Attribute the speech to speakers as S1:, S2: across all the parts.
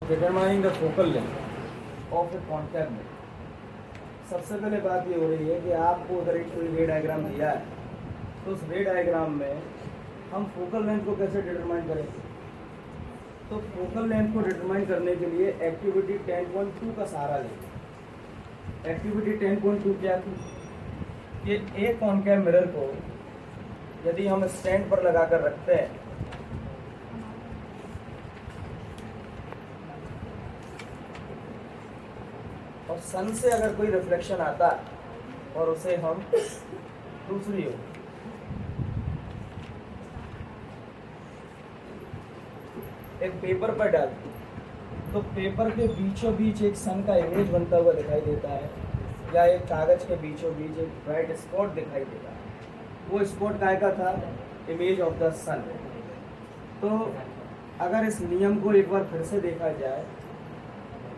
S1: Determining the focal length of a concave mirror. सबसे पहले बात ये हो रही है कि आपको अगर एक कोई रे डायग्राम दिया है तो उस रे डायग्राम में हम फोकल लेंथ को कैसे डिटरमाइन करेंगे। तो फोकल लेंथ को डिटरमाइन करने के लिए एक्टिविटी 10.2 का सहारा लेंगे। एक्टिविटी 10.2 क्या थी कि एक कॉन्केव मिरर को यदि हम स्टैंड पर लगा कर रखते हैं और सन से अगर कोई रिफ्लेक्शन आता है और उसे हम दूसरी ओर एक पेपर पर डालते तो पेपर के बीचों बीच एक सन का इमेज बनता हुआ दिखाई देता है, या एक कागज के बीचों बीच एक ब्राइट स्पॉट दिखाई देता है। वो स्पॉट काय का था? इमेज ऑफ द सन। तो अगर इस नियम को एक बार फिर से देखा जाए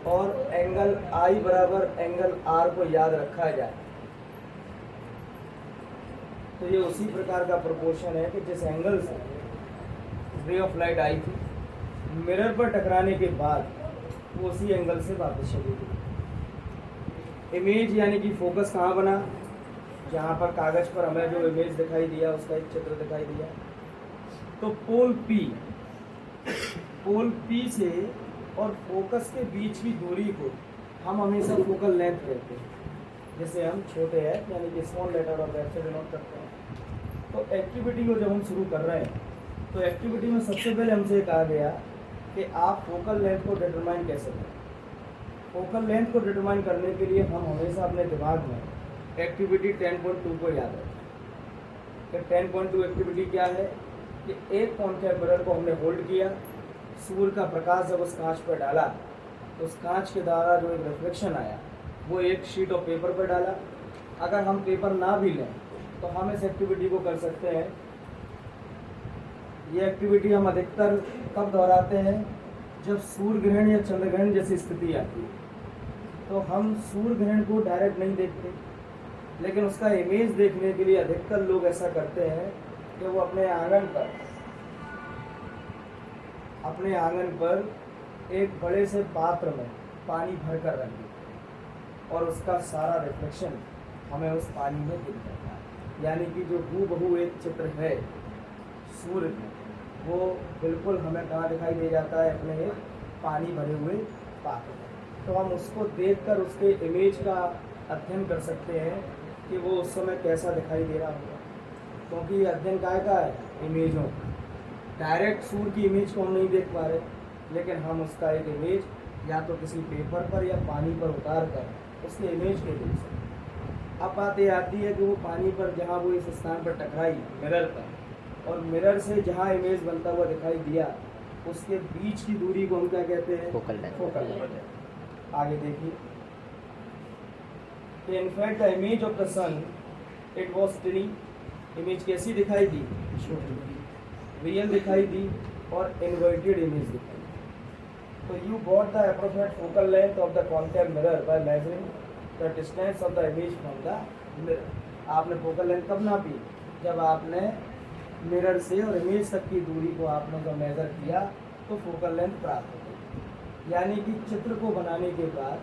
S1: और एंगल I बराबर एंगल R को याद रखा जाए तो ये उसी प्रकार का प्रोपोर्शन है कि जिस एंगल से रे ऑफ लाइट आई थी मिरर पर टकराने के बाद वो उसी एंगल से वापस चली गई। इमेज यानी कि फोकस कहाँ बना? जहाँ पर कागज पर हमें जो इमेज दिखाई दिया उसका एक चित्र दिखाई दिया। तो पोल P से और फोकस के बीच की दूरी को हम हमेशा फोकल लेंथ कहते हैं, जिसे हम छोटे हैं यानी कि स्मॉल लेटर और वेब से डिनोट करते हैं। तो एक्टिविटी को जब हम शुरू कर रहे हैं तो एक्टिविटी में सबसे पहले हमसे कहा गया कि आप फोकल लेंथ को डिटरमाइन कैसे करें। फोकल लेंथ को डिटरमाइन करने के लिए हम हमेशा अपने दिमाग में एक्टिविटी 10.2 को याद रखें। 10.2 एक्टिविटी क्या है कि एक कॉन्केव मिरर को हमने होल्ड किया, सूर्य का प्रकाश जब उस कांच पर डाला तो उस कांच के द्वारा जो एक रिफ्लेक्शन आया वो एक शीट ऑफ पेपर पर डाला। अगर हम पेपर ना भी लें तो हम इस एक्टिविटी को कर सकते हैं। ये एक्टिविटी हम अधिकतर कब दोहराते हैं? जब सूर्य ग्रहण या चंद्र ग्रहण जैसी स्थिति आती है। तो हम सूर्य ग्रहण को डायरेक्ट नहीं देखते, लेकिन उसका इमेज देखने के लिए अधिकतर लोग ऐसा करते हैं कि वो अपने आंगन पर एक बड़े से पात्र में पानी भर कर रखें और उसका सारा रिफ्लेक्शन हमें उस पानी में दिख जाता है। यानी कि जो हूबहू एक चित्र है सूर्य में, वो बिल्कुल हमें कहाँ दिखाई दे जाता है? अपने एक पानी भरे हुए पात्र में। तो हम उसको देखकर उसके इमेज का अध्ययन कर सकते हैं कि वो उस समय कैसा दिखाई दे रहा होगा, क्योंकि अध्ययन काय का है? इमेजों का। डायरेक्ट सूर्य की इमेज को हम नहीं देख पा रहे, लेकिन हम उसका एक इमेज या तो किसी पेपर पर या पानी पर उतार कर उसके इमेज के देख सकते हैं। अब बात ये आती है कि वो पानी पर जहाँ वो इस स्थान पर टकराई मिरर पर, और मिरर से जहाँ इमेज बनता हुआ दिखाई दिया उसके बीच की दूरी को हम क्या कहते हैं? Focal length. आगे देखिए, in fact the image of the sun it was tiny. Image कैसी दिखाई दी? छोटी। रियल दिखाई दी और इन्वर्टेड इमेज दिखाई दी। तो you got the appropriate focal length of the concave mirror by measuring the distance of the image from the mirror. आपने focal length कब नापी? जब आपने मिरर से और इमेज तक की दूरी को आपने जब मेजर किया तो फोकल लेंथ प्राप्त हो गई। यानी कि चित्र को बनाने के बाद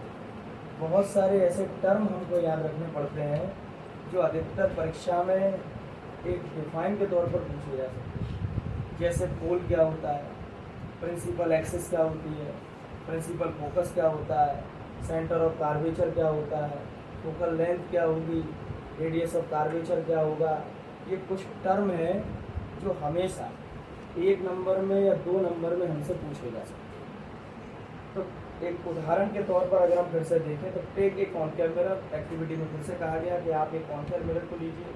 S1: बहुत सारे ऐसे टर्म हमको याद रखने पड़ते हैं जो अधिकतर परीक्षा में एक डिफाइन के तौर पर पूछे जा सकते हैं। जैसे पोल क्या होता है, प्रिंसिपल एक्सिस क्या होती है, प्रिंसिपल फोकस क्या होता है, सेंटर ऑफ कार्वेचर क्या होता है, फोकल लेंथ क्या होगी, रेडियस ऑफ कार्वेचर क्या होगा। ये कुछ टर्म है जो हमेशा 1 नंबर में या 2 नंबर में हमसे पूछे जा सकते हैं। तो एक उदाहरण के तौर पर अगर हम फिर से देखें तो टेक एक कॉन्केव मिरर। एक्टिविटी में फिर से कहा गया कि आप एक कॉन्केव मिरर को लीजिए,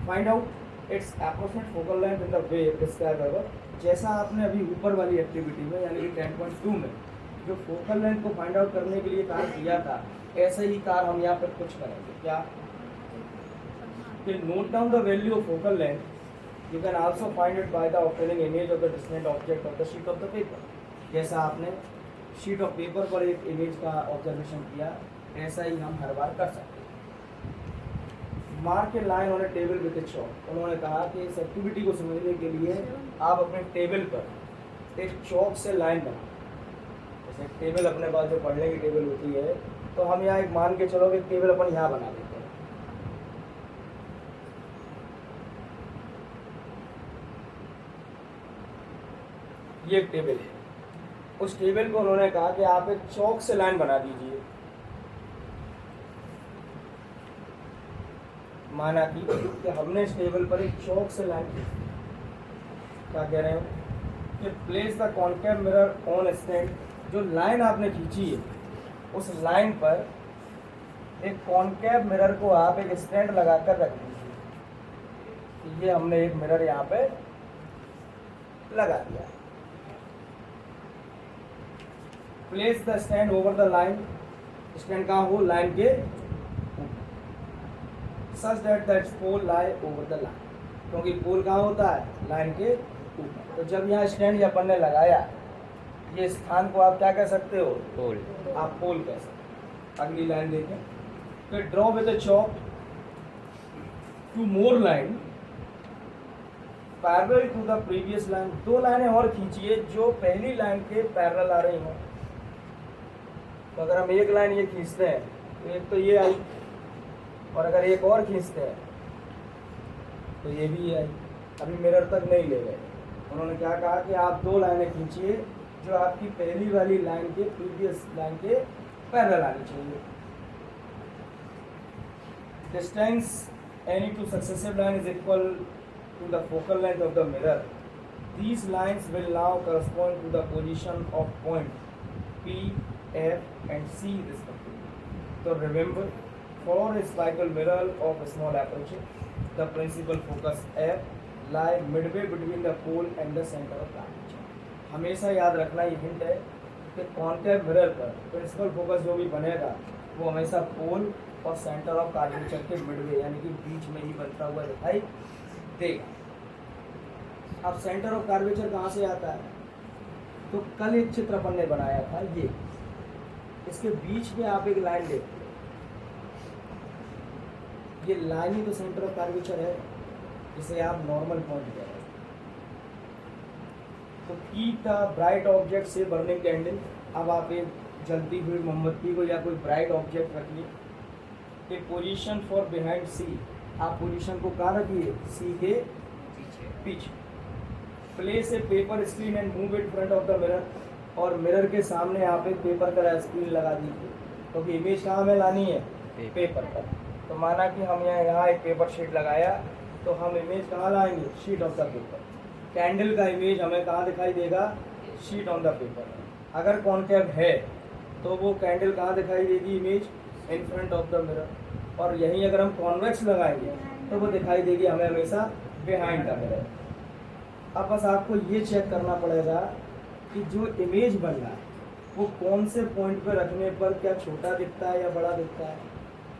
S1: find out it's approximate focal length in the way describe above. जैसा आपने अभी ऊपर वाली एक्टिविटी में यानी कि 10.2 में जो फोकल लेंथ को फाइंड आउट करने के लिए कार्य किया था, ऐसे ही कार्य हम यहाँ पर कुछ करेंगे। क्या? Note down the value of focal length. You can also find it by the obtaining image of the distant object of the sheet of the paper। जैसा आपने शीट ऑफ पेपर पर एक इमेज का ऑब्जर्वेशन किया, ऐसा ही हम हर बार कर सकते हैं। Mark A line on A table with A chalk. उन्होंने कहा कि इस एक्टिविटी को समझने के लिए आप अपने टेबल पर एक चॉक से लाइन बनाओ। जैसे टेबल अपने पास जो पढ़ने की टेबल होती है, तो हम यहाँ एक मान के चलो कि टेबल अपन यहाँ बना देते हैं। ये एक टेबल है। उस टेबल को उन्होंने कहा कि आप एक चौक से लाइन बना दीजिए। माना कि हमने इस टेबल पर एक चौक से लाइन खींची। क्या कह रहे हैं कि place the concave mirror on stand. जो लाइन आपने खींची है उस लाइन पर एक कॉन्केव मिरर को आप एक स्टैंड लगाकर रख दीजिए। ये हमने एक मिरर यहाँ पे लगा दिया। Place the stand over the line. Stand कहाँ हो? लाइन के such that that pole lie over the line, क्योंकि पोल कहाँ होता है? लाइन के ऊपर। तो जब यहाँ स्टैंड अपन ने लगाया, ये स्थान को आप क्या कह सकते हो? पोल। आप पोल कह सकते हो। अगली लाइन देखें। फिर draw with chalk two more line parallel to the previous line. दो लाइनें और खींचिए जो पहली लाइन के पैरेलल आ रही हैं। तो अगर हम एक लाइन ये खींचते हैं तो एक तो ये आई, और अगर एक और खींचते हैं तो ये भी आई। अभी मिरर तक नहीं ले गए। उन्होंने क्या कहा कि आप दो लाइनें खींचिए जो आपकी पहली वाली लाइन के प्रीवियस लाइन के पैरेलल आनी चाहिए। Distance any two successive line is equal to the focal length of the mirror. These lines will now correspond to the position of point P, F and C respectively. So remember, for a spiral mirror of a small aperture, the principal focus F lie midway between the pole and the center of the aperture. हमेशा याद रखना, ये hint है कि concave mirror पर principal focus जो भी बनेगा वो हमेशा पोल और सेंटर ऑफ कर्वेचर के मिडवे यानी कि बीच में ही बनता हुआ दिखाई देगा। अब सेंटर ऑफ कर्वेचर कहाँ से आता है? तो कल एक चित्र अपन ने बनाया था, ये इसके बीच में आप एक लाइन देखते हो, ये लाइन ही तो सेंटर ऑफ कर्वेचर है, जिसे आप नॉर्मल पॉइंट कह रहे हैं। तो कीप द ब्राइट ऑब्जेक्ट से बर्निंग कैंडल। अब आप एक जलती हुई मोमबत्ती को या कोई ब्राइट ऑब्जेक्ट रखिए। ए पोजीशन फॉर बिहाइंड सी। आप पोजीशन को कहाँ रखिए? सी के पीछे। Place a paper screen and move it front of the mirror. और मिरर के सामने आप एक पेपर का स्क्रीन लगा दीजिए, क्योंकि इमेज कहाँ हमें लानी है? पेपर पर। तो माना कि हम यहाँ एक पेपर शीट लगाया, तो हम इमेज कहाँ लाएंगे? Sheet of the paper. Candle का इमेज हमें कहाँ दिखाई देगा? Sheet on the paper. अगर कॉन्केव है तो वो कैंडल कहाँ दिखाई देगी? Image in front of the mirror. और यहीं अगर हम कॉन्वेक्स लगाएंगे तो वो दिखाई देगी हमें हमेशा बिहाइंड द मिरर। अब बस आपको ये चेक करना पड़ेगा कि जो इमेज बन रहा है वो कौन से पॉइंट पर रखने पर क्या छोटा दिखता है या बड़ा दिखता है।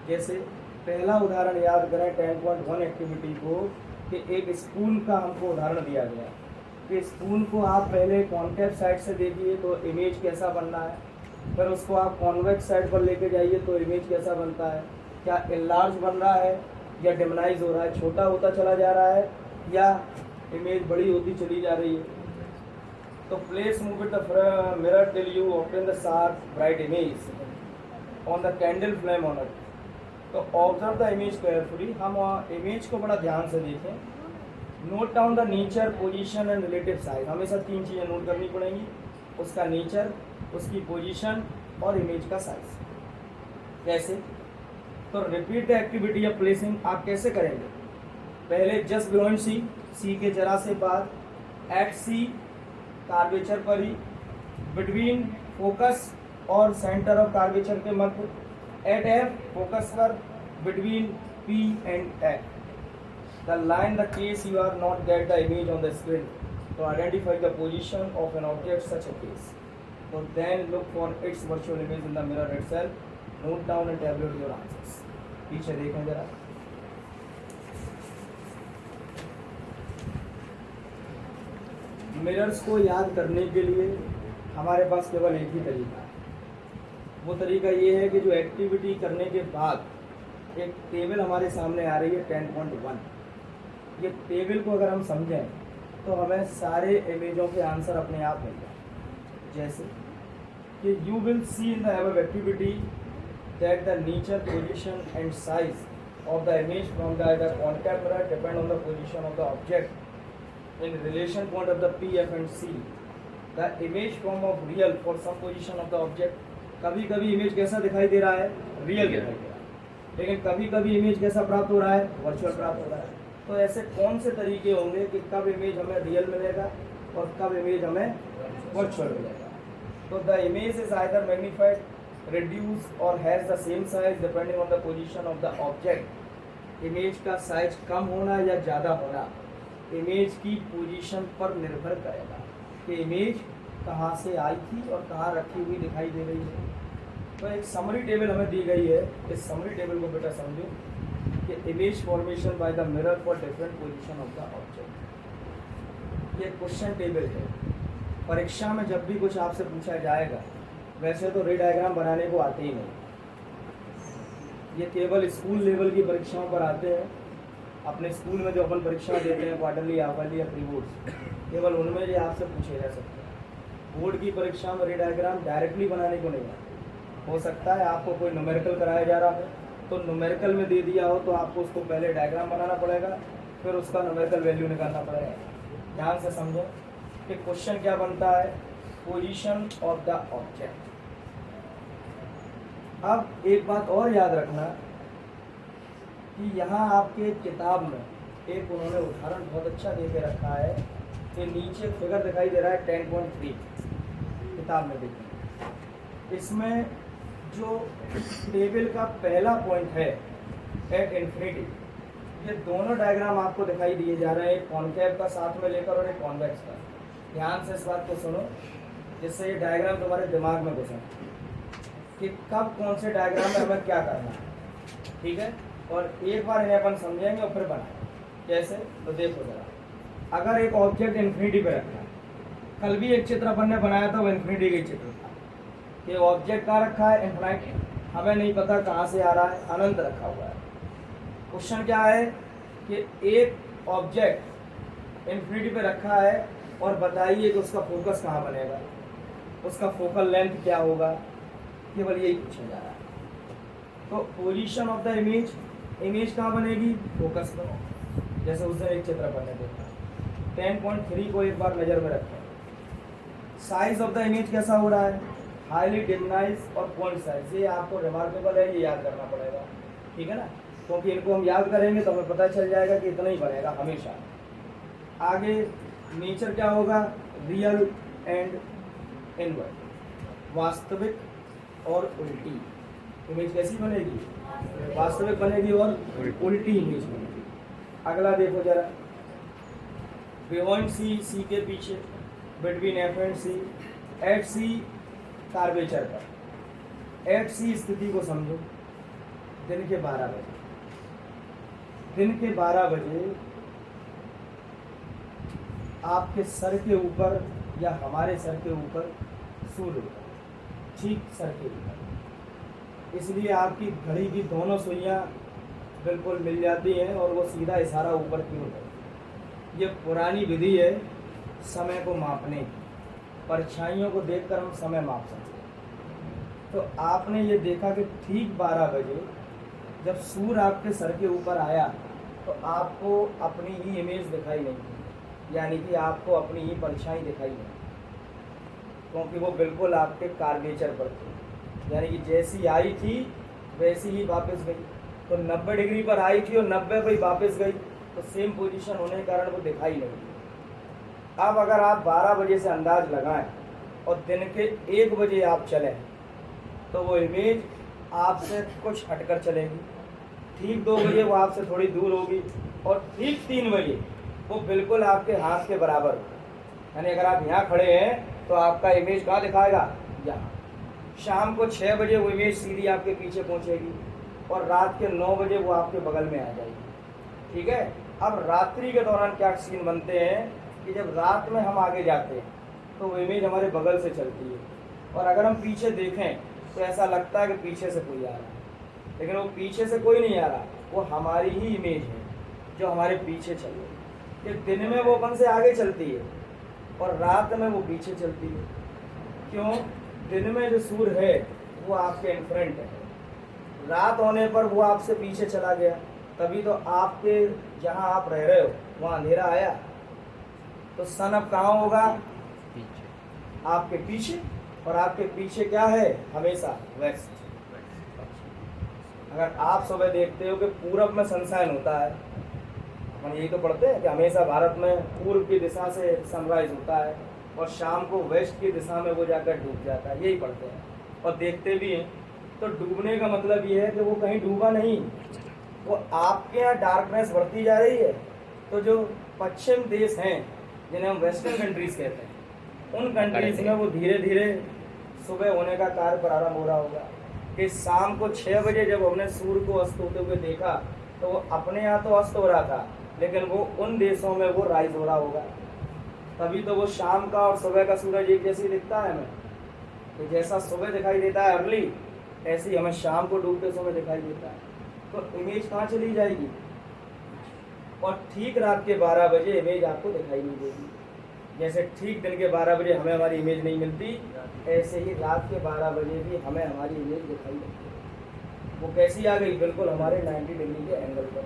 S1: जैसे पहला उदाहरण याद करें 10.1 एक्टिविटी को, कि एक स्पून का हमको उदाहरण दिया गया कि स्पून को आप पहले कॉन्केव साइड से देखिए तो इमेज कैसा बन रहा है, फिर उसको आप कॉन्वेक्स साइड पर लेके जाइए तो इमेज कैसा बनता है। क्या इनलार्ज बन रहा है या डिमनाइज हो रहा है, छोटा होता चला जा रहा है या इमेज बड़ी होती चली जा रही है। तो place move it the mirror till you obtain the sharp bright image on the candle flame on it. तो ऑब्जर्व द इमेज केयरफुली। हम इमेज को बड़ा ध्यान से देखें। Note down the nature, position and relative size. हमेशा तीन चीज़ें नोट करनी पड़ेंगी, उसका नेचर, उसकी पोजीशन और इमेज का साइज। कैसे? तो repeat the activity of placing. आप कैसे करेंगे? पहले जस्ट बियॉन्ड सी, सी के जरा से बाद, एट सी कार्वेचर पर ही, बिटवीन फोकस और सेंटर ऑफ कार्वेचर के मध्य, एट एफ फोकस पर, between P and F. The line the case you are not get the image on the screen, तो identify the position of an object such a case. तो then look for its virtual image in the mirror itself. Note down and tabulate your answers. पीछे देखें जरा। Mirrors को याद करने के लिए हमारे पास केवल एक ही तरीका है। वो तरीका ये है कि जो एक्टिविटी करने के बाद एक टेबल हमारे सामने आ रही है 10.1। ये टेबल को अगर हम समझें तो हमें सारे इमेजों के आंसर अपने आप मिल जाए। जैसे कि you will see in the above activity that the nature, position and size of the image from the concave mirror depend on the position of the object in relation point of the P, F and C. The image form of real for some position of the object. कभी कभी image कैसा दिखाई दे रहा है, real दिखाई दे रहा है, लेकिन कभी कभी इमेज कैसा प्राप्त हो रहा है, वर्चुअल प्राप्त हो रहा है. तो ऐसे कौन से तरीके होंगे कि कब इमेज हमें रियल मिलेगा और कब इमेज हमें वर्चुअल मिलेगा. तो the image is either magnified, reduce or has the same size depending on the position of the object. Image का साइज कम होना या ज़्यादा होना इमेज की पोजीशन पर निर्भर करेगा कि इमेज कहाँ से आई थी और कहाँ रखी हुई दिखाई दे रही है. तो एक समरी टेबल हमें दी गई है. इस समरी टेबल को बेटा समझो कि image formation by the mirror for different position of the object. ये क्वेश्चन टेबल है. परीक्षा में जब भी कुछ आपसे पूछा जाएगा, वैसे तो रे डायग्राम बनाने को आते ही नहीं, ये केवल स्कूल लेवल की परीक्षाओं पर आते हैं. अपने स्कूल में जो अपन परीक्षा देते हैं क्वार्टरली, हाफली या प्री बोर्ड्स, केवल उनमें ये आपसे पूछे जा सकते हैं. बोर्ड की परीक्षा में रे डायग्राम डायरेक्टली बनाने को नहीं आते. हो सकता है आपको कोई न्यूमेरिकल कराया जा रहा है तो न्यूमेरिकल में दे दिया हो तो आपको उसको पहले डायग्राम बनाना पड़ेगा, फिर उसका न्यूमेरिकल वैल्यू निकालना पड़ेगा. ध्यान से समझो कि क्वेश्चन क्या बनता है, पोजीशन ऑफ द ऑब्जेक्ट. अब एक बात और याद रखना कि यहाँ आपके किताब में एक उन्होंने उदाहरण बहुत अच्छा दे के रखा है कि नीचे फिगर दिखाई दे रहा है 10.3 किताब में देखिए. इसमें जो टेबल का पहला पॉइंट है एट इन्फिनिटी, ये दोनों डायग्राम आपको दिखाई दिए जा रहे हैं, एक कॉनकेव का साथ में लेकर और एक कॉन्वेक्स का. ध्यान से इस बात को सुनो जिससे ये डायग्राम तुम्हारे दिमाग में घुसे कि कब कौन से डायग्राम में हमें क्या करना है. ठीक है, और एक बार इन्हें अपन समझेंगे और फिर बनाएंगे. कैसे, तो देखो जरा. अगर एक ऑब्जेक्ट इन्फिनिटी पे रखना है, कल भी एक चित्र अपन ने बनाया था, वो इन्फिनिटी का चित्र था कि ऑब्जेक्ट कहाँ रखा है, इन्फिनिटी, हमें नहीं पता कहाँ से आ रहा है, अनंत रखा हुआ है. क्वेश्चन क्या है कि एक ऑब्जेक्ट इन्फिनिटी पे रखा है और बताइए कि उसका फोकस कहाँ बनेगा, उसका फोकल लेंथ क्या होगा. केवल यही पूछा जा रहा है. तो position of the image, image कहाँ बनेगी, फोकस पर. जैसे उस दिन एक चित्र अपन ने देखा. 10.3 को एक बार नज़र में रखें. साइज ऑफ द इमेज कैसा हो रहा है, हाईली डिमनाइज और पॉइंट साइज. ये आपको रिमार्केबल है, ये याद करना पड़ेगा. ठीक है ना, क्योंकि इनको हम याद करेंगे तो हमें पता चल जाएगा कि इतना ही बनेगा हमेशा. आगे नेचर क्या होगा, रियल एंड इनवर्ट, वास्तविक और उल्टी. इमेज कैसी बनेगी, वास्तविक बनेगी और उल्टी इमेज बनेगी. अगला देखो जरा, बियॉन्ड सी, सी के पीछे, between F and C, at C curvature पर. एट सी स्थिति को समझो. दिन के 12 बजे, दिन के 12 बजे आपके सर के ऊपर या हमारे सर के ऊपर सूर्य होता है, ठीक सर के ऊपर. इसलिए आपकी घड़ी की दोनों सुइयां बिल्कुल मिल जाती हैं और वो सीधा इशारा ऊपर की ओर है. ये पुरानी विधि है समय को मापने की. परछाइयों को देखकर हम समय माप सकते हैं. तो आपने ये देखा कि ठीक 12 बजे जब सूर्य आपके सर के ऊपर आया तो आपको अपनी ही इमेज दिखाई नहीं, यानी कि आपको अपनी ही परछाई दिखाई नहीं, क्योंकि वो बिल्कुल आपके कार्वेचर पर थी. यानी कि जैसी आई थी वैसी ही वापस गई. तो 90 डिग्री पर आई थी और 90 पर ही वापस गई, तो सेम पोजीशन होने के कारण वो दिखाई नहीं. अब अगर आप 12 बजे से अंदाज लगाएं और दिन के 1 बजे आप चलें तो वो इमेज आपसे कुछ हटकर चलेगी. ठीक 2 बजे वो आपसे थोड़ी दूर होगी और ठीक 3 बजे वो बिल्कुल आपके हाथ के बराबर होगी. यानी अगर आप यहाँ खड़े हैं तो आपका इमेज कहाँ दिखाएगा, यहाँ. शाम को 6 बजे वो इमेज सीधी आपके पीछे पहुँचेगी और रात के 9 बजे वो आपके बगल में आ जाएगी. ठीक है. अब रात्रि के दौरान क्या सीन बनते हैं कि जब रात में हम आगे जाते हैं तो वो इमेज हमारे बगल से चलती है और अगर हम पीछे देखें तो ऐसा लगता है कि पीछे से कोई आ रहा है, लेकिन वो पीछे से कोई नहीं आ रहा, वो हमारी ही इमेज है जो हमारे पीछे चल रही है. कि दिन में वो अपन से आगे चलती है और रात में वो पीछे चलती है. क्यों, दिन में जो सूर्य है वो आपके इन फ्रंट है, रात होने पर वो आपसे पीछे चला गया, तभी तो आपके जहाँ आप रह रहे हो वहाँ अंधेरा आया। तो सन अब कहाँ होगा? आपके पीछे, और आपके पीछे क्या है हमेशा? वेस्ट। अगर आप सुबह देखते हो कि पूरब में सनशाइन होता है, हम यही तो पढ़ते हैं कि हमेशा भारत में पूर्व की दिशा से सनराइज होता है और शाम को वेस्ट की दिशा में वो जाकर डूब जाता है, यही पढ़ते हैं और देखते भी हैं। तो डूबने का मतलब ये है कि वो कहीं डूबा नहीं, वो आपके यहाँ डार्कनेस बढ़ती जा रही है। तो जो पश्चिम देश हैं जिन्हें हम वेस्टर्न कंट्रीज कहते हैं, उन कंट्रीज में वो धीरे धीरे सुबह होने का कार्य प्रारंभ हो रहा होगा कि शाम को 6 बजे जब हमने सूर्य को अस्त होते हुए देखा तो वो अपने यहाँ तो अस्त हो रहा था, लेकिन वो उन देशों में वो राइज हो रहा होगा। तभी तो वो शाम का और सुबह का सूरज एक जैसे दिखता है हमें, तो जैसा सुबह दिखाई देता है अर्ली, ऐसे ही हमें शाम को डूबते समय दिखाई देता है। तो इमेज कहाँ चली जाएगी? और ठीक रात के 12 बजे इमेज आपको दिखाई नहीं देगी। जैसे ठीक दिन के 12 बजे हमें हमारी इमेज नहीं मिलती, ऐसे ही रात के 12 बजे भी हमें हमारी इमेज दिखाई देती है। वो कैसी आ गई? बिल्कुल हमारे 90 डिग्री के एंगल पर,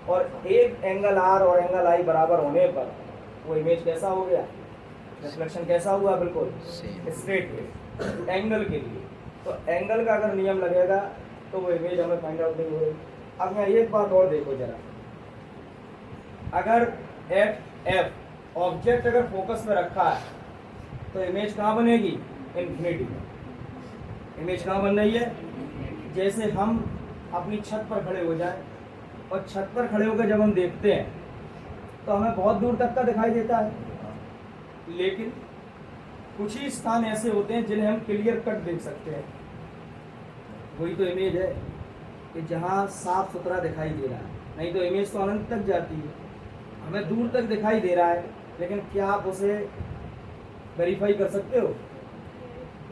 S1: और एक एंगल आर और एंगल आई बराबर होने पर वो इमेज कैसा हो गया? रिफ्लेक्शन कैसा हुआ? बिल्कुल स्ट्रेट वे एंगल के लिए। तो एंगल का अगर नियम लगेगा तो वो इमेज हमें फाइंड आउट नहीं हो रही। अब यहाँ एक बात और देखो जरा, अगर एट एफ ऑब्जेक्ट अगर फोकस में रखा है तो इमेज कहाँ बनेगी? इन्फिनिटी। इमेज कहाँ बन रही है? जैसे हम अपनी छत पर खड़े हो जाएं और छत पर खड़े होकर जब हम देखते हैं तो हमें बहुत दूर तक का दिखाई देता है, लेकिन कुछ ही स्थान ऐसे होते हैं जिन्हें हम क्लियर कट देख सकते हैं। वही तो इमेज है कि जहाँ साफ सुथरा दिखाई दे रहा है, नहीं तो इमेज तो अनंत तक जाती है, हमें दूर तक दिखाई दे रहा है, लेकिन क्या आप उसे वेरीफाई कर सकते हो?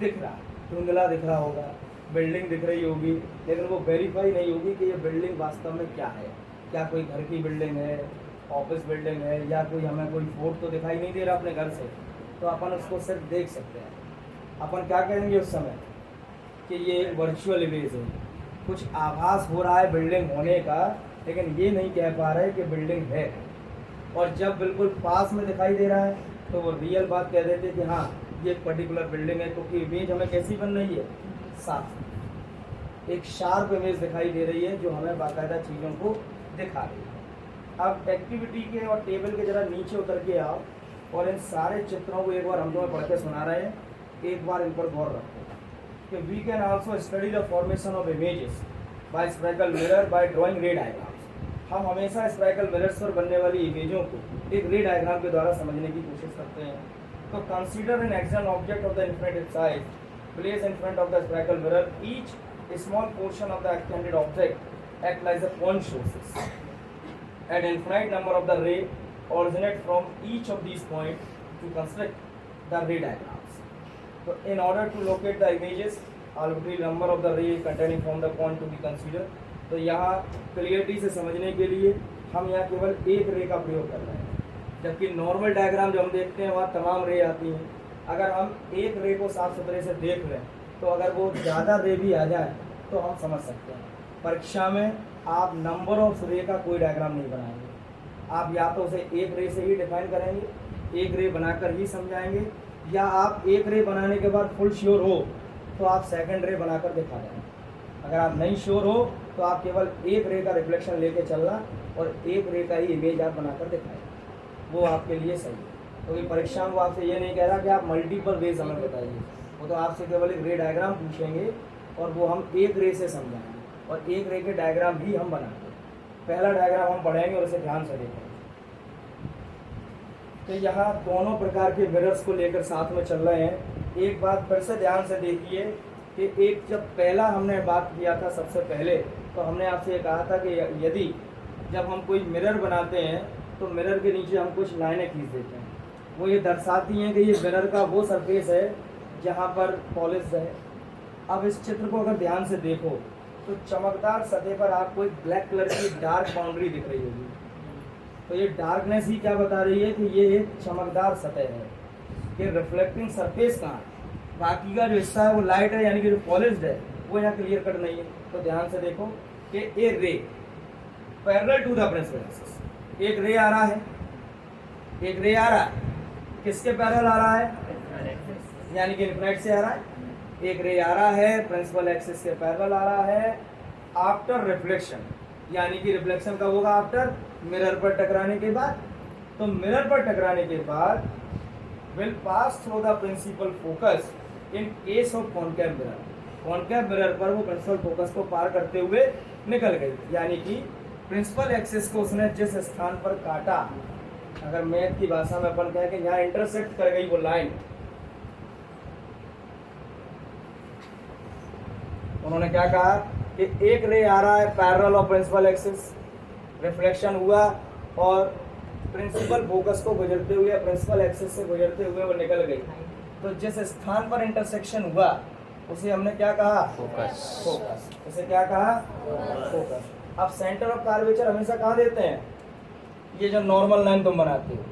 S1: दिख रहा, धुंधला दिख रहा होगा, बिल्डिंग दिख रही होगी, लेकिन वो वेरीफाई नहीं होगी कि ये बिल्डिंग वास्तव में क्या है। क्या कोई घर की बिल्डिंग है, ऑफिस बिल्डिंग है, या कोई हमें कोई फोर्ट तो दिखाई नहीं दे रहा अपने घर से, तो अपन उसको सिर्फ देख सकते हैं। अपन क्या कहेंगे उस समय कि ये एक वर्चुअल इमेज है, कुछ आभास हो रहा है बिल्डिंग होने का, लेकिन ये नहीं कह पा रहे कि बिल्डिंग है। और जब बिल्कुल पास में दिखाई दे रहा है तो वो रियल बात कह देते हैं कि हाँ ये एक पर्टिकुलर बिल्डिंग है, क्योंकि इमेज हमें कैसी बन रही है? साफ, एक शार्प इमेज दिखाई दे रही है जो हमें बाकायदा चीज़ों को दिखा रही है। अब एक्टिविटी के और टेबल के जरा नीचे उतर के आओ और इन सारे चित्रों को एक बार हम तुम्हें पढ़ के सुना रहे हैं, एक बार इन पर गौर रखो कि we can also study the formation of images by spherical mirror by drawing ray diagrams. हम हमेशा स्पेरिकल मिरर्स पर बनने वाली इमेजों को एक रे डायग्राम के द्वारा समझने की कोशिश करते हैं। तो consider an external object of the infinite size, place in front of the spherical mirror, each small portion of the extended object act like the point sources, an infinite number of the ray originate from each of these points to construct the ray diagrams. So in order to locate the images, arbitrary number of the ray containing from the point to be considered. तो यहाँ clarity से समझने के लिए हम यहाँ केवल एक रे का प्रयोग कर रहे हैं, जबकि नॉर्मल डायग्राम जो हम देखते हैं वहाँ तमाम रे आती हैं। अगर हम एक रे को साफ सुथरे से देख लें तो अगर वो ज़्यादा रे भी आ जाए तो हम समझ सकते हैं। परीक्षा में आप नंबर ऑफ रे का कोई डायग्राम नहीं बनाएंगे, आप या तो उसे एक रे से ही डिफाइन करेंगे, एक रे बनाकर ही समझाएंगे, या आप एक रे बनाने के बाद फुल श्योर हो तो आप सेकंड रे बनाकर दिखा देंगे। अगर आप नहीं श्योर हो तो आप केवल एक रे का रिफ्लेक्शन लेके चलना और एक रे का ही इमेज आप बनाकर दिखाएं, वो आपके लिए सही है। क्योंकि तो परीक्षा में वो आपसे ये नहीं कह रहा कि आप मल्टीपल रेज हमें बताइए, वो तो आपसे केवल एक रे डायग्राम पूछेंगे और वो हम एक रे से समझाएंगे और एक रे के डायग्राम भी हम बनाएंगे। पहला डायग्राम हम पढ़ेंगे और उसे ध्यान से देखेंगे। तो यहाँ दोनों प्रकार के मिरर्स को लेकर साथ में चल रहे हैं। एक बात फिर से ध्यान से देखिए कि एक जब पहला हमने बात किया था सबसे पहले, तो हमने आपसे ये कहा था कि यदि जब हम कोई मिरर बनाते हैं तो मिरर के नीचे हम कुछ लाइनें खींच देते हैं, वो ये दर्शाती हैं कि ये मिरर का वो सरफेस है जहाँ पर पॉलिश है। अब इस चित्र को अगर ध्यान से देखो तो चमकदार सतह पर आपको एक ब्लैक कलर की डार्क बाउंड्री दिख रही होगी। तो ये डार्कनेस ही क्या बता रही है कि ये एक चमकदार सतह है कि रिफ्लेक्टिंग सरफेस कहाँ है। बाकी का जो हिस्सा है वो लाइट है, यानी कि जो पॉलिश्ड है वो यहाँ क्लियर कट नहीं है। तो ध्यान से देखो कि a ray parallel to the principal axis, एक रे आ रहा है, एक रे आ रहा है, किसके पैरेलल आ रहा है, यानी कि इनफ्राइट से आ रहा है। एक रे आ रहा है प्रिंसिपल एक्सिस के पैरेलल आ रहा है आफ्टर रिफ्लेक्शन, यानी कि रिफ्लेक्शन कब होगा, आफ्टर मिरर पर टकराने के बाद। तो मिरर पर टकराने के बाद will pass through the principal focus in case of concave mirror, concave mirror पर वो प्रिंसिपल फोकस को पार करते हुए निकल गई, यानी कि प्रिंसिपल एक्सिस को उसने जिस स्थान पर काटा, अगर मैथ की भाषा में अपन कहें कि यहाँ इंटरसेक्ट कर गई वो लाइन, उन्होंने क्या कहा कि एक रे आ रहा है parallel of principal axis, reflection हुआ और प्रिंसिपल फोकस को गुजरते हुए, प्रिंसिपल एक्सिस से गुजरते हुए वो निकल गई। तो जिस स्थान पर इंटरसेक्शन हुआ उसे हमने क्या कहा, फोकस, फोकस, उसे क्या कहा, फोकस। अब सेंटर ऑफ कर्वेचर हमेशा कहाँ देते हैं, ये जो नॉर्मल लाइन तुम बनाते हो,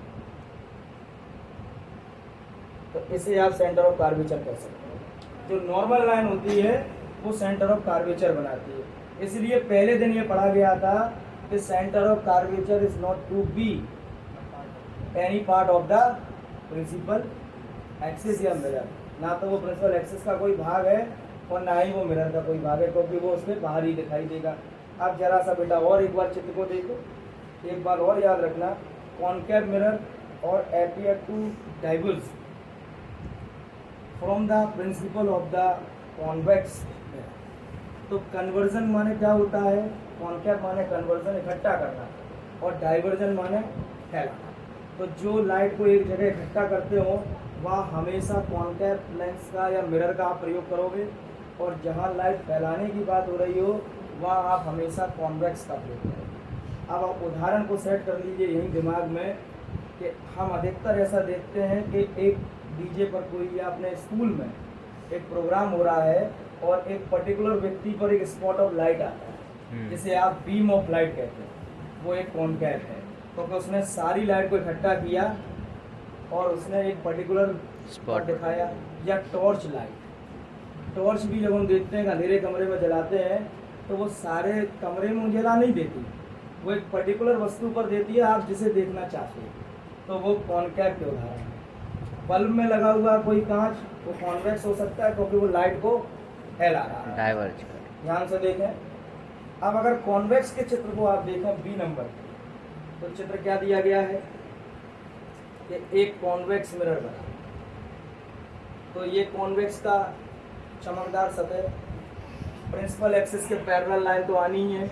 S1: तो इसे आप सेंटर ऑफ कर्वेचर कह सकते हो। जो नॉर्मल लाइन होती है वो सेंटर ऑफ कर्वेचर बनाती है। इसलिए पहले दिन ये पढ़ा गया था कि centre of curvature is not to be any part of the principal axis या मिरर, ना तो वो प्रिंसिपल एक्सिस का कोई भाग है और ना ही वो मिरर का कोई भाग है, क्योंकि वो उसमें बाहर ही दिखाई देगा। आप जरा सा बेटा और एक बार चित्र को देखो, एक बार और याद रखना, कॉनकेव मिरर और appear to diverge from the principal of the convex mirror. तो कन्वर्जन माने क्या होता है, कॉनकेव माने कन्वर्जन, इकट्ठा करना, और डाइवर्जन माने फैलाना। तो जो लाइट को एक जगह इकट्ठा करते हो वह हमेशा कॉनकेव लेंस का या मिरर का आप प्रयोग करोगे, और जहाँ लाइट फैलाने की बात हो रही हो वहाँ आप हमेशा कॉन्वेक्स का प्रयोग करोगे। अब आप उदाहरण को सेट कर लीजिए यही दिमाग में कि हम अधिकतर ऐसा देखते हैं कि एक डीजे पर कोई या अपने स्कूल में एक प्रोग्राम हो रहा है और एक पर्टिकुलर व्यक्ति पर एक स्पॉट ऑफ लाइट आता है, जिसे आप बीम ऑफ लाइट कहते हैं, वो एक कॉनकेव है, क्योंकि उसने सारी लाइट को इकट्ठा किया और उसने एक पर्टिकुलर स्पॉट दिखाया। या टॉर्च लाइट, टॉर्च भी जब हम देखते हैं अंधेरे कमरे में जलाते हैं तो वो सारे कमरे में उजाला नहीं देती, वो एक पर्टिकुलर वस्तु पर देती है आप जिसे देखना चाहते हैं, तो वो कॉनकेव के उदाहरण है। बल्ब में लगा हुआ कोई कांच वो कॉन्वेक्स हो सकता है क्योंकि वो लाइट को फैला रहा है,
S2: डाइवर्ज।
S1: ध्यान से देखें। अब अगर कॉन्वेक्स के चित्र को आप देखें बी नंबर, तो चित्र क्या दिया गया है कि एक कॉन्वेक्स मिरर बना, तो ये कॉन्वेक्स का चमकदार सतह, प्रिंसिपल एक्सिस के पैरेलल लाइन तो आनी ही है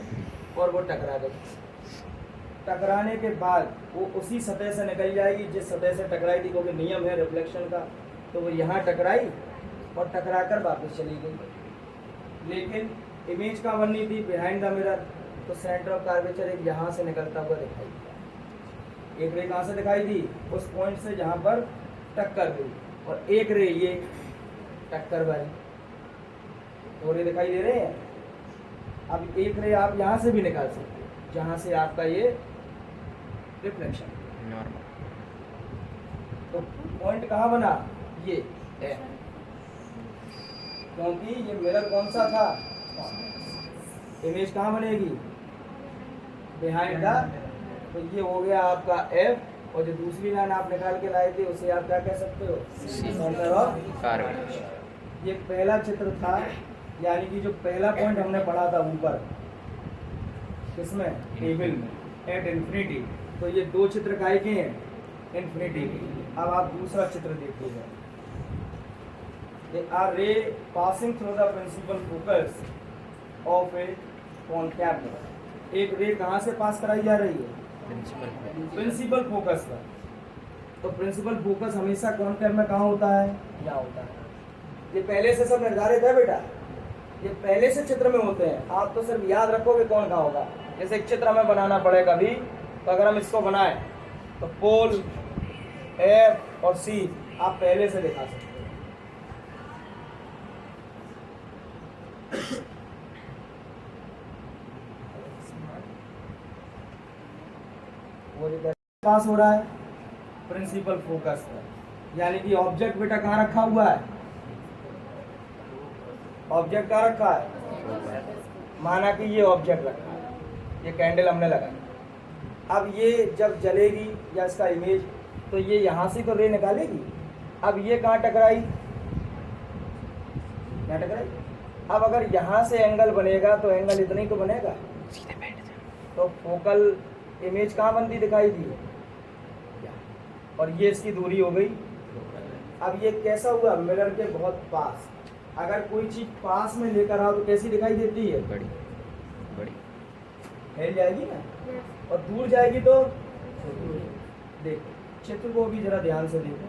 S1: और वो टकरा गई। टकराने के बाद वो उसी सतह से निकल जाएगी जिस सतह से टकराई थी, क्योंकि नियम है रिफ्लेक्शन का, तो वो यहाँ टकराई और टकरा कर वापस चली गई। लेकिन इमेज का बननी थी बिहाइंड द मिरर, तो सेंटर ऑफ कर्वेचर एक यहाँ से निकलता हुआ दिखाई दिया। एक रे कहाँ से दिखाई दी, उस पॉइंट से जहाँ पर टक्कर हुई, और एक रे ये टक्कर वाली, दो रे दिखाई दे रहे हैं। अब एक रे आप यहाँ से भी निकाल सकते हो जहाँ से आपका ये रिफ्लेक्शन, तो पॉइंट कहाँ बना, ये है, क्योंकि ये मिरर कौन सा था, इमेज कहाँ बनेगी, बिहाइंड द, तो ये हो गया आपका एफ, और जो दूसरी लाइन आप निकाल के लाए थे उसे आप क्या कह सकते हो, सेंटर ऑफ कर्वेचर। ये पहला चित्र था, यानी कि जो पहला पॉइंट हमने पढ़ा था ऊपर किसमें, टेबल में, एट इन्फिनिटी, तो ये दो चित्र काहे के हैं, इन्फिनिटी के। अब आप दूसरा चित्र देखिएगा, a ray passing through the principal focus of a concave mirror. एक रे कहाँ से पास कराई जा रही है, प्रिंसिपल फोकस पर। तो प्रिंसिपल फोकस हमेशा कॉनकेव में कहाँ होता है, यहाँ होता है। ये पहले से सब निर्धारित है बेटा, ये पहले से चित्र में होते हैं, आप तो सिर्फ याद रखोगे कौन कहाँ होगा। जैसे एक चित्र हमें बनाना पड़ेगा अभी, तो अगर हम इसको बनाएं तो पोल एफ और सी आप पहले से दिखा सकते हो। वो पास हो रहा है प्रिंसिपल फोकस पर, यानी कि ऑब्जेक्ट बेटा कहाँ रखा हुआ है, ऑब्जेक्ट कहाँ रखा है, माना कि ये ऑब्जेक्ट रखा है, ये कैंडल हमने लगाई। अब ये जब जलेगी या इसका इमेज, तो ये यहाँ से तो रे निकालेगी। अब ये कहाँ टकराई, यहाँ टकराई। अब अगर यहाँ से एंगल बनेगा तो एंगल इतना ही तो बनेगा, तो फोकल इमेज कहाँ बनती दिखाई दी, और ये इसकी दूरी हो गई। अब ये कैसा हुआ, मिरर के बहुत पास। अगर कोई चीज पास में लेकर आओ तो कैसी दिखाई देती है, बड़ी बड़ी फैल जाएगी ना, और दूर जाएगी तो देखो चित्र को भी जरा ध्यान से देखो।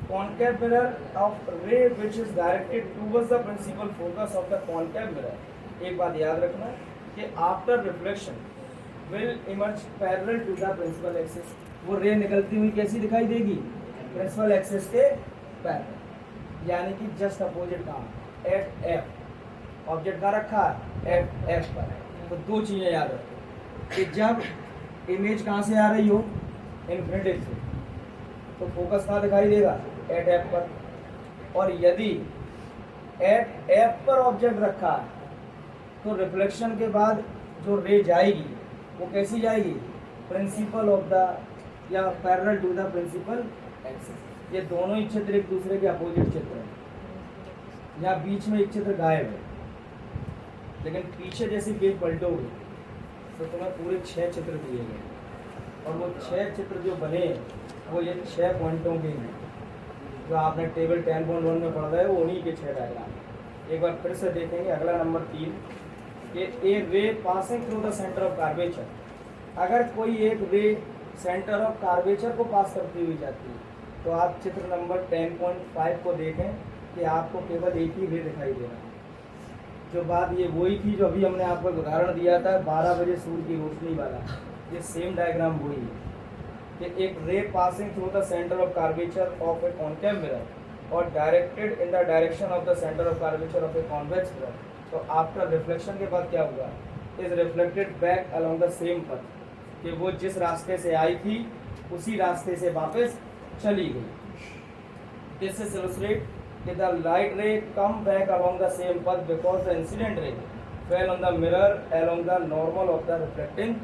S1: concave mirror of ray which is directed towards the principal focus of the concave mirror, एक बात याद रखना कि after reflection will emerge parallel to the principal axis। वो रे निकलती हुई कैसी दिखाई देगी, प्रिंसिपल एक्सिस के पैरेलल, यानी कि जस्ट अपोजिट कहाँ, एट एफ। ऑब्जेक्ट कहाँ रखा है, एट एफ पर। तो दो चीजें याद रखो कि जब इमेज कहाँ से आ रही हो, इन्फिनिटी से, तो फोकस कहाँ दिखाई देगा, एट एफ पर। और यदि एट एफ पर ऑब्जेक्ट रखा है तो रिफ्लेक्शन के बाद जो रे जाएगी वो कैसी जाएगी, प्रिंसिपल ऑफ द या parallel to the principal axis. ये दोनों ही चित्र एक दूसरे के अपोजिट चित्र हैं। यहाँ बीच में एक चित्र गायब है, लेकिन पीछे जैसी पेज पलटोगे तो तुम्हें पूरे 6 चित्र दिए गए, और वो 6 चित्र जो बने वो ये 6 पॉइंटों के हैं जो आपने टेबल 10.1 में पढ़ रहे हो, उन्हीं के 6 डायग्राम। एक बार फिर से देखेंगे। अगला नंबर 3 कि a ray passing through the centre of curvature. अगर कोई एक रे सेंटर ऑफ कार्वेचर को पास करती हुई जाती है तो आप चित्र नंबर 10.5 को देखें कि आपको केवल एक ही रे दिखाई दे रहा है। जो बात ये वही थी जो अभी हमने आपको एक उदाहरण दिया था 12 बजे सूर्य की रोशनी वाला, ये सेम डायग्राम वही है कि एक ray passing through the centre of curvature of a concave mirror और directed in the direction of the centre of curvature of a convex mirror. तो आफ्टर रिफ्लेक्शन के बाद क्या हुआ, is reflected back along the same path, कि वो जिस रास्ते से आई थी उसी रास्ते से वापस चली गई। दिस इज इलस्ट्रेट कि the light ray come back along the same path because the incident ray fell on the mirror along the normal of the reflecting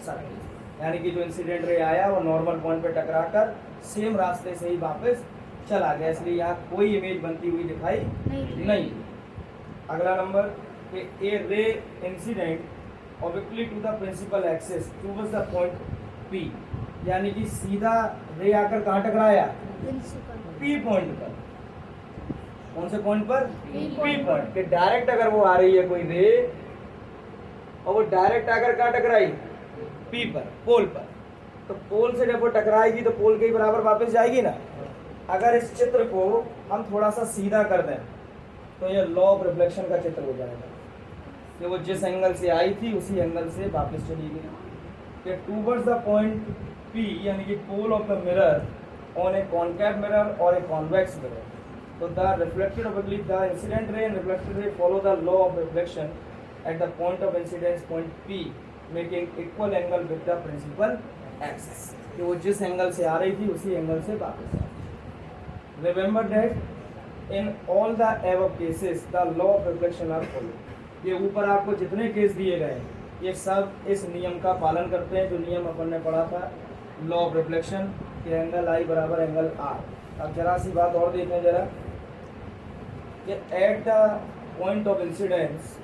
S1: surface. यानी कि जो इंसिडेंट रे आया वो नॉर्मल पॉइंट पे टकराकर same रास्ते से ही वापस चला गया, इसलिए यहाँ कोई इमेज बनती हुई दिखाई नहीं। अगला नंबर कि a ray incident obliquely to the principal axis towards the point P, यानी कि सीधा रे आकर कहाँ टकराया, P पॉइंट पर। कौन से पॉइंट पर, P पॉइंट। कि डायरेक्ट अगर वो आ रही है कोई रे और वो डायरेक्ट आकर कहाँ टकराई, P पर, पोल पर, तो पोल से जब वो टकराएगी तो पोल के बराबर वापस जाएगी ना। अगर इस चित्र को हम थोड़ा सा सीधा कर दें तो ये लॉ ऑफ रिफ्लेक्शन का चित्र हो जाएगा कि वो जिस एंगल से आई थी उसी एंगल से वापस चली गई। टूवर्ड्स द पॉइंट P, यानी कि pole of the mirror on a concave mirror और ए कॉन्वेक्स मिरर, तो the reflected obliquely the incident ray and reflected ray follow the law of reflection at the point of incidence point P, making equal angle with the principal axis, कि वो जिस angle से आ रही थी उसी angle से वापस आ गई। Remember that in all the above cases the law of reflection are followed. ये ऊपर आपको जितने केस दिए गए ये सब इस नियम का पालन करते हैं जो नियम अपन ने पढ़ा था, लॉ ऑफ रिफ्लेक्शन कि एंगल आई बराबर एंगल आर। अब जरा सी बात और देखें जरा कि at the point of incidence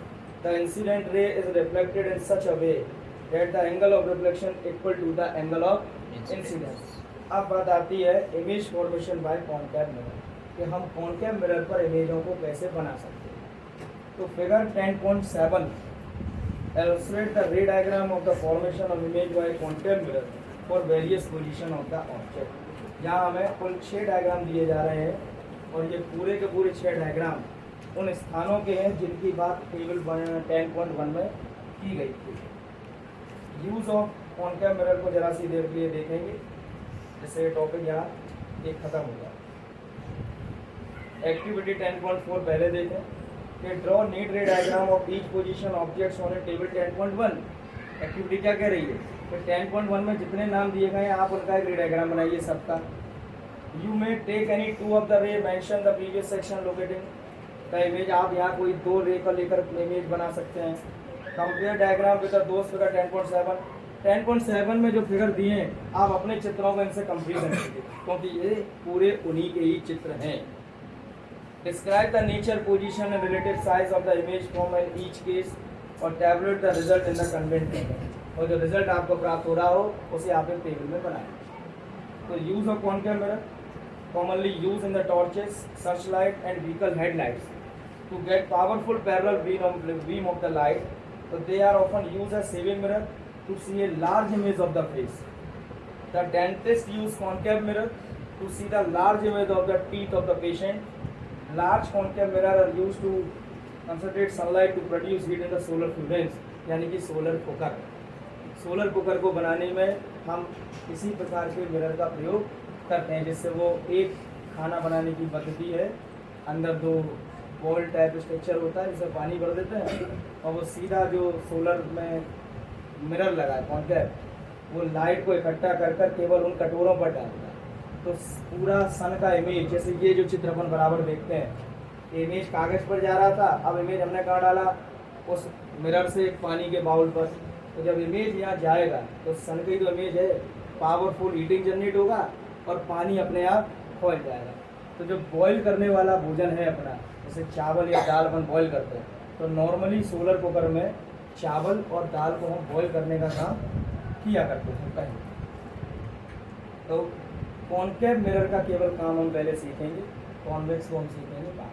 S1: the incident ray is reflected in such a way that the angle of reflection equal to the angle of incidence. अब बात आती है image formation by concave mirror, कि हम कॉन्केव मिरर पर इमेजों को कैसे बना सकते हैं। तो figure 10.7 illustrate the ray diagram of the formation of image by concave mirror for various position of the object। यहाँ हमें कुल 6 डायग्राम दिए जा रहे हैं और ये पूरे के पूरे 6 डायग्राम उन स्थानों के हैं जिनकी बात टेबल 10.1 में की गई थी। यूज ऑफ कॉन्केव मिरर को जरा सी देर के लिए देखेंगे, जिससे टॉपिक यहाँ एक खत्म हो जाए। एक्टिविटी 10.4 पहले देखें कि ड्रॉ नीट रे diagram of each position objects on A table 10.1। Activity क्या कह रही है कि 10.1 में जितने नाम दिए गए हैं आप उनका एक रे डायग्राम बनाइए सबका। You may take any two of the ray mention the previous section locating. का इमेज आप यहाँ कोई 2 रे का लेकर इमेज बना सकते हैं। कंपेयर डायग्राम विद दोस्त फिगर 10.7 में जो फिगर दिए हैं आप अपने चित्रों को इनसे कंपेरिजन कीजिए, क्योंकि ये पूरे उन्हीं के ही चित्र हैं। Describe the nature, position and relative size of the image from each case और tabulate the result in the convenient table. और जो रिजल्ट आपको प्राप्त हो रहा हो उसे आप एक टेबल में बनाएं। तो use of concave mirror commonly used in the torches, searchlight and vehicle headlights to get powerful parallel beam of the light. So they are often used as saving mirror to see a large image of the face. The dentist use concave mirror to see the large image of the teeth of the patient. Large concave mirror are used to concentrate sunlight to produce heat in the solar furnace, यानी कि solar cooker. Solar cooker को बनाने में हम इसी प्रकार के mirror का प्रयोग करते हैं, जिससे वो एक खाना बनाने की पद्धति है, अंदर 2 बॉल टाइप स्ट्रक्चर होता है जिसमें पानी भर देते हैं और वो सीधा जो सोलर में मिरर लगा है कॉन्केव, वो लाइट को इकट्ठा कर कर केवल उन कटोरों पर डालता है। तो पूरा सन का इमेज, जैसे ये जो चित्र अपन बराबर देखते हैं, इमेज कागज़ पर जा रहा था, अब इमेज हमने कहाँ डाला, उस मिरर से पानी के बाउल पर। तो जब इमेज यहाँ जाएगा तो सन की जो इमेज है पावरफुल हीटिंग जनरेट होगा और पानी अपने आप खोल जाएगा। तो जो बॉईल करने वाला भोजन है अपना, जैसे चावल या दाल अपन बॉईल करते हैं, तो नॉर्मली सोलर कुकर में चावल और दाल को हम बॉईल करने का काम किया करते हैं कहीं। तो कॉन्केव मिरर का केवल काम हम पहले सीखेंगे, कॉन्वेक्स को हम सीखेंगे बाद।